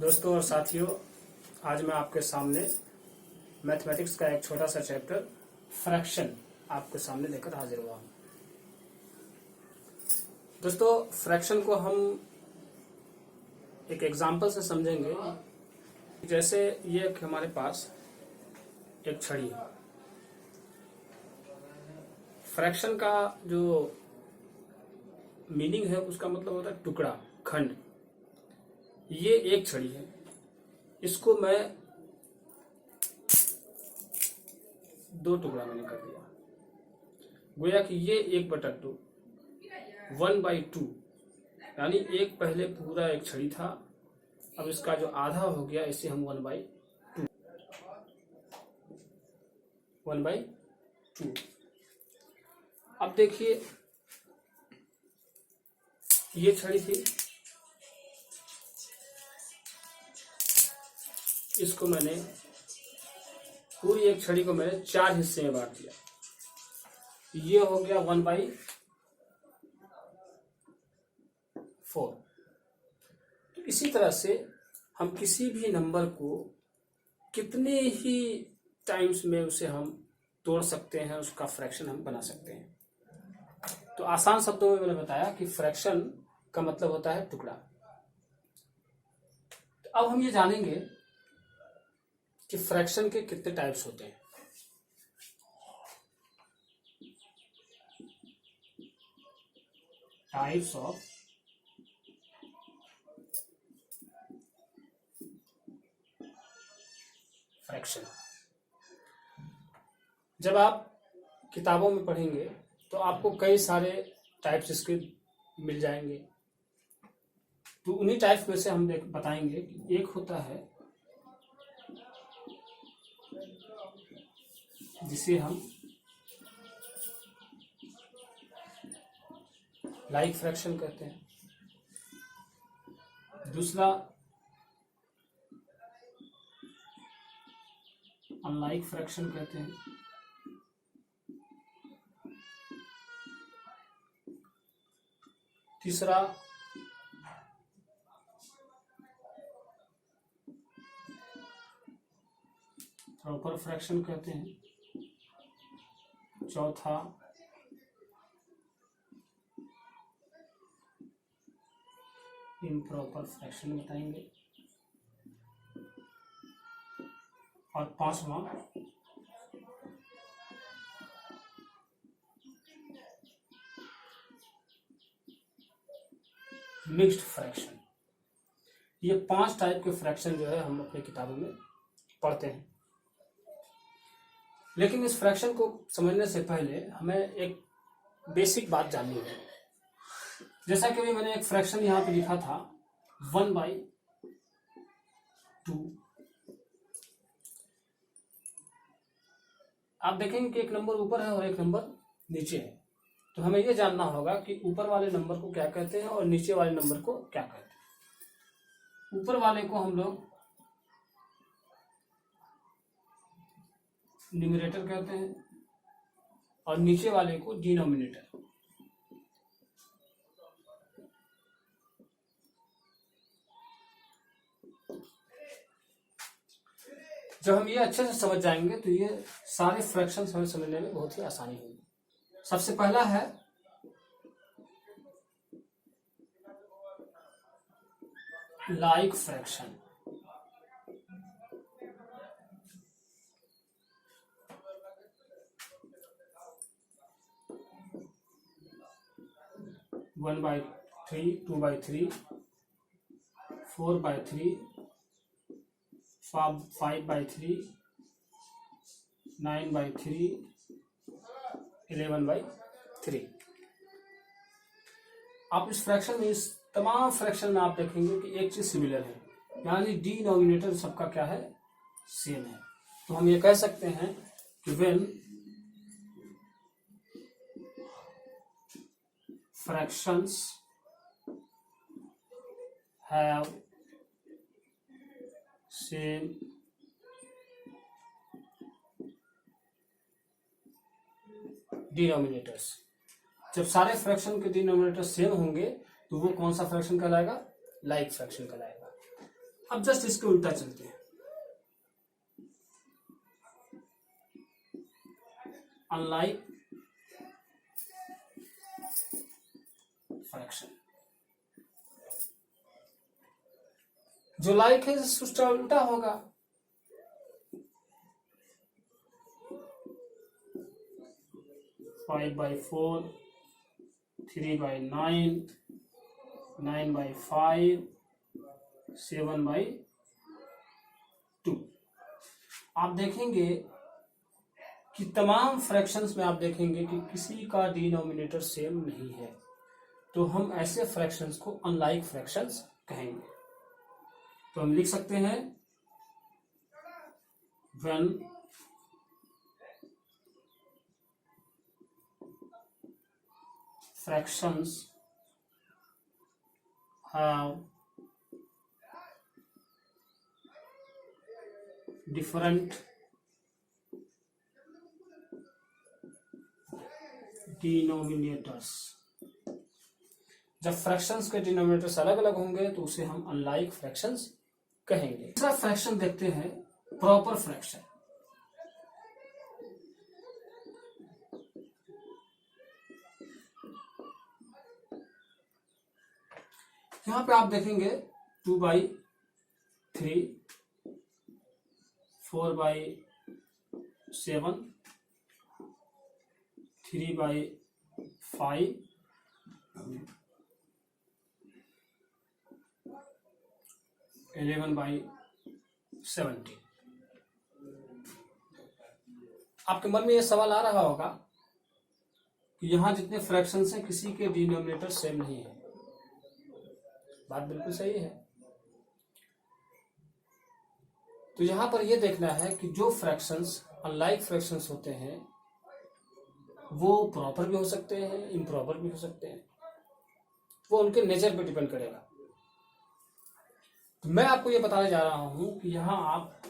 दोस्तों और साथियों, आज मैं आपके सामने मैथमेटिक्स का एक छोटा सा चैप्टर फ्रैक्शन आपके सामने लेकर हाजिर हुआ हूँ। दोस्तों, फ्रैक्शन को हम एक एग्जांपल से समझेंगे। जैसे ये हमारे पास एक छड़ी है। फ्रैक्शन का जो मीनिंग है उसका मतलब होता है टुकड़ा, खंड। ये एक छड़ी है, इसको मैं दो टुकड़ा मैंने कर दिया। गोया कि ये 1/2 1/2, यानी एक पहले पूरा एक छड़ी था, अब इसका जो आधा हो गया इसे हम 1/2। अब देखिए, ये छड़ी थी, इसको मैंने पूरी एक छड़ी को मैंने 4 हिस्से में बांट दिया। ये हो गया 1/4। तो इसी तरह से हम किसी भी नंबर को कितने ही टाइम्स में उसे हम तोड़ सकते हैं, उसका फ्रैक्शन हम बना सकते हैं। तो आसान शब्दों में मैंने बताया कि फ्रैक्शन का मतलब होता है टुकड़ा। तो अब हम ये जानेंगे कि फ्रैक्शन के कितने टाइप्स होते हैं। Types of fraction. जब आप किताबों में पढ़ेंगे तो आपको कई सारे टाइप्स इसके मिल जाएंगे। तो उन्हीं टाइप्स में से हम बताएंगे कि एक होता है जिसे हम लाइक फ्रैक्शन कहते हैं। दूसरा अनलाइक फ्रैक्शन कहते हैं। तीसरा प्रॉपर फ्रैक्शन कहते हैं। चौथा इम्प्रॉपर फ्रैक्शन बताएंगे। और पांचवा मिक्स्ड फ्रैक्शन। ये 5 टाइप के फ्रैक्शन जो है हम अपनी किताबों में पढ़ते हैं। लेकिन इस फ्रैक्शन को समझने से पहले हमें एक बेसिक बात जाननी है। जैसा कि अभी मैंने एक फ्रैक्शन यहाँ पे लिखा था 1/2। आप देखेंगे कि एक नंबर ऊपर है और एक नंबर नीचे है। तो हमें यह जानना होगा कि ऊपर वाले नंबर को क्या कहते हैं और नीचे वाले नंबर को क्या कहते हैं। ऊपर वाले को हम लोग न्यूमरेटर कहते हैं और नीचे वाले को डिनोमिनेटर। जब हम ये अच्छे से समझ जाएंगे तो ये सारे फ्रैक्शंस हमें समझने में बहुत ही आसानी होगी। सबसे पहला है like fraction. One by three, 2/3, 4/3, 5/3, 9/3, 11/3। आप इस फ्रैक्शन में, इस तमाम फ्रैक्शन में आप देखेंगे कि एक चीज सिमिलर है, यानी डिनोमिनेटर सबका क्या है, सेम है। तो हम ये कह सकते हैं कि when fractions have same denominators, जब सारे फ्रैक्शन के डिनोमिनेटर सेम होंगे तो वो कौन सा फ्रैक्शन कहलाएगा, लाइक फ्रैक्शन कहलाएगा। अब जस्ट इसके उल्टा चलते हैं। अनलाइक फ्रैक्शन, जो लाइक है उसका उल्टा होगा। Five by four, 3/9, 9/5, 7/2। आप देखेंगे कि तमाम फ्रैक्शंस में आप देखेंगे कि किसी का डिनोमिनेटर सेम नहीं है, तो हम ऐसे फ्रैक्शंस को अनलाइक फ्रैक्शंस कहेंगे। तो हम लिख सकते हैं when fractions have different denominators, जब फ्रैक्शंस के डिनोमिनेटर्स अलग अलग होंगे तो उसे हम अनलाइक फ्रैक्शंस कहेंगे। दूसरा फ्रैक्शन देखते हैं प्रॉपर फ्रैक्शन। यहां पे आप देखेंगे 2/3, 4/7, 3/5, 11/17। आपके मन में यह सवाल आ रहा होगा कि यहां जितने फ्रैक्शंस हैं किसी के डिनोमिनेटर सेम नहीं है। बात बिल्कुल सही है। तो यहां पर यह देखना है कि जो फ्रैक्शंस अनलाइक फ्रैक्शंस होते हैं वो प्रॉपर भी हो सकते हैं, इम्प्रॉपर भी हो सकते हैं, वो उनके नेचर पे डिपेंड करेगा। तो मैं आपको ये बताने जा रहा हूं कि यहां आप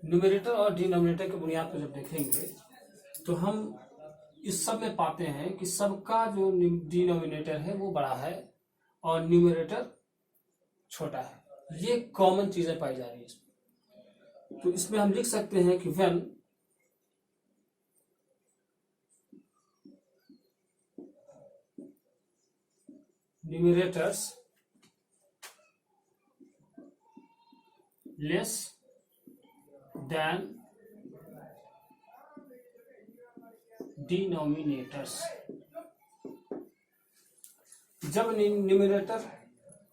न्यूमरेटर और डिनोमिनेटर की बुनियाद पर जब देखेंगे तो हम इस सब में पाते हैं कि सबका जो डिनोमिनेटर है वो बड़ा है और न्यूमरेटर छोटा है। ये कॉमन चीजें पाई जा रही है इसमें। तो इसमें हम लिख सकते हैं कि when numerators less than denominators, जब न्यूमरेटर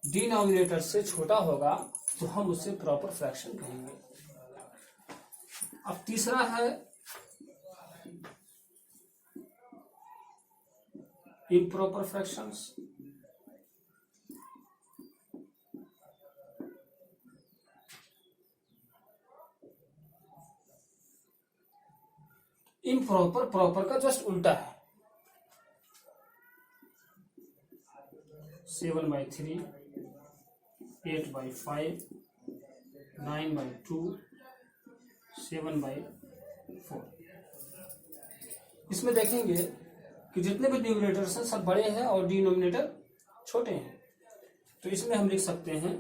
डिनोमिनेटर से छोटा होगा तो हम उसे प्रॉपर फ्रैक्शन कहेंगे। अब तीसरा है इम्प्रॉपर फ्रैक्शंस। इम्प्रॉपर प्रॉपर का जस्ट उल्टा है। 7/3, 8/5, 9/2, 7/4। इसमें देखेंगे कि जितने भी न्यूमरेटर्स हैं सब बड़े हैं और डिनोमिनेटर छोटे हैं। तो इसमें हम लिख सकते हैं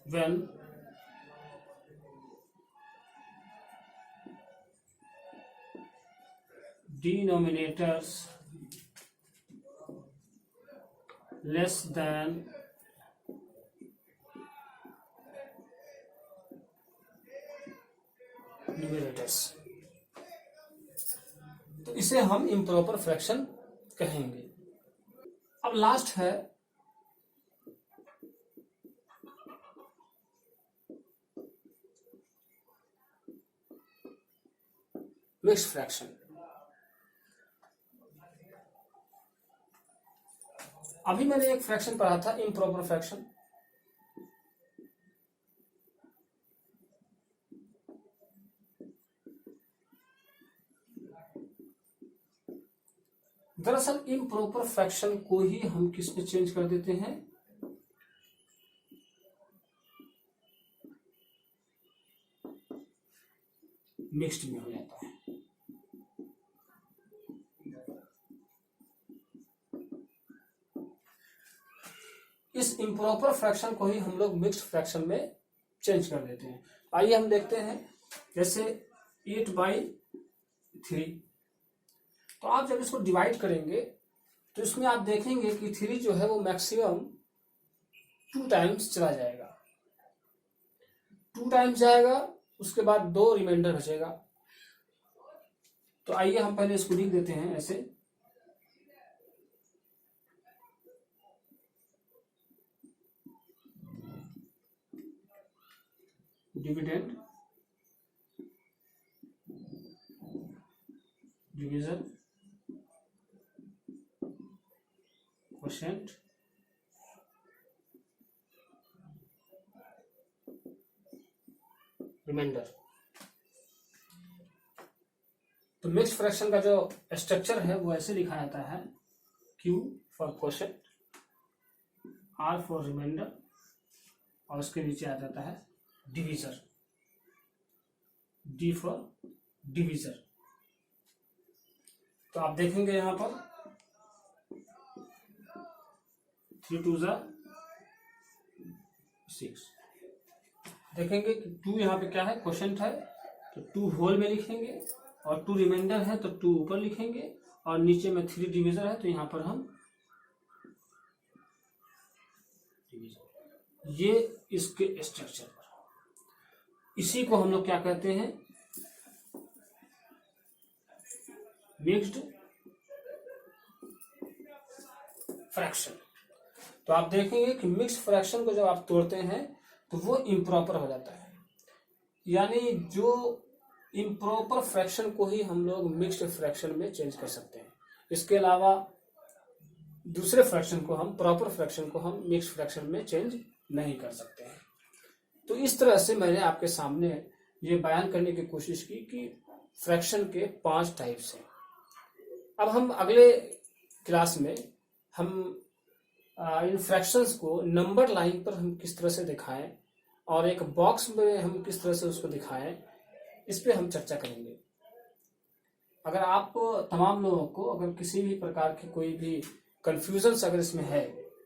when denominators less than numerators, तो इसे हम इम्प्रॉपर फ्रैक्शन कहेंगे। अब लास्ट है मिक्स्ड फ्रैक्शन। अभी मैंने एक फ्रैक्शन पढ़ा था इम्प्रॉपर फ्रैक्शन। दरअसल इम्प्रॉपर फ्रैक्शन को ही हम किस में चेंज कर देते हैं, मिक्स्ड में हो जाता है। इस इम्प्रॉपर फ्रैक्शन को ही हम लोग मिक्स्ड फ्रैक्शन में चेंज कर देते हैं। आइए हम देखते हैं, जैसे 8/3, तो आप जब इसको डिवाइड करेंगे तो इसमें आप देखेंगे कि 3 जो है वो मैक्सिमम 2 टाइम्स चला जाएगा, 2 टाइम्स जाएगा, उसके बाद 2 रिमाइंडर बचेगा। तो आइए हम पहले इसको लिख देते हैं ऐसे, डिविडेंड, डिवीजन, क्वोशिएंट, रिमाइंडर। तो मिक्स्ड फ्रैक्शन का जो स्ट्रक्चर है वो ऐसे लिखा जाता है, Q for quotient, R for remainder, और उसके नीचे आ जाता है डिवीजर, D फॉर डिवीजर। तो आप देखेंगे यहां पर 3 2 6, देखेंगे कि 2 यहाँ पे क्या है, क्वोशिएंट है, तो 2 होल में लिखेंगे, और 2 रिमाइंडर है तो 2 ऊपर लिखेंगे, और नीचे में 3 डिवीजर है तो यहाँ पर हम डिवीजर। ये इसके स्ट्रक्चर पर, इसी को हम लोग क्या कहते हैं, मिक्स्ड फ्रैक्शन। तो आप देखेंगे कि मिक्स्ड फ्रैक्शन को जब आप तोड़ते हैं तो वो इम्प्रॉपर हो जाता है, यानी जो इम्प्रॉपर फ्रैक्शन को ही हम लोग मिक्स्ड फ्रैक्शन में चेंज कर सकते हैं। इसके अलावा दूसरे फ्रैक्शन को हम, प्रॉपर फ्रैक्शन को हम मिक्स्ड फ्रैक्शन में चेंज नहीं कर सकते हैं। तो इस तरह से मैंने आपके सामने ये बयान करने की कोशिश की कि फ्रैक्शन के 5 टाइप्स हैं। अब हम अगले क्लास में हम इन फ्रैक्शंस को नंबर लाइन पर हम किस तरह से दिखाएं और एक बॉक्स में हम किस तरह से उसको दिखाएं, इस पे हम चर्चा करेंगे। अगर आप तमाम लोगों को अगर किसी भी प्रकार की कोई भी कंफ्यूजन अगर इसमें है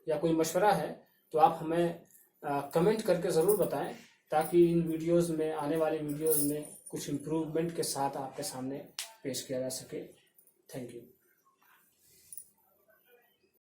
या कोई मशवरा है तो आप हमें कमेंट करके ज़रूर बताएं, ताकि इन वीडियोस में, आने वाले वीडियोस में कुछ इम्प्रूवमेंट के साथ आपके सामने पेश किया जा सके। Thank you.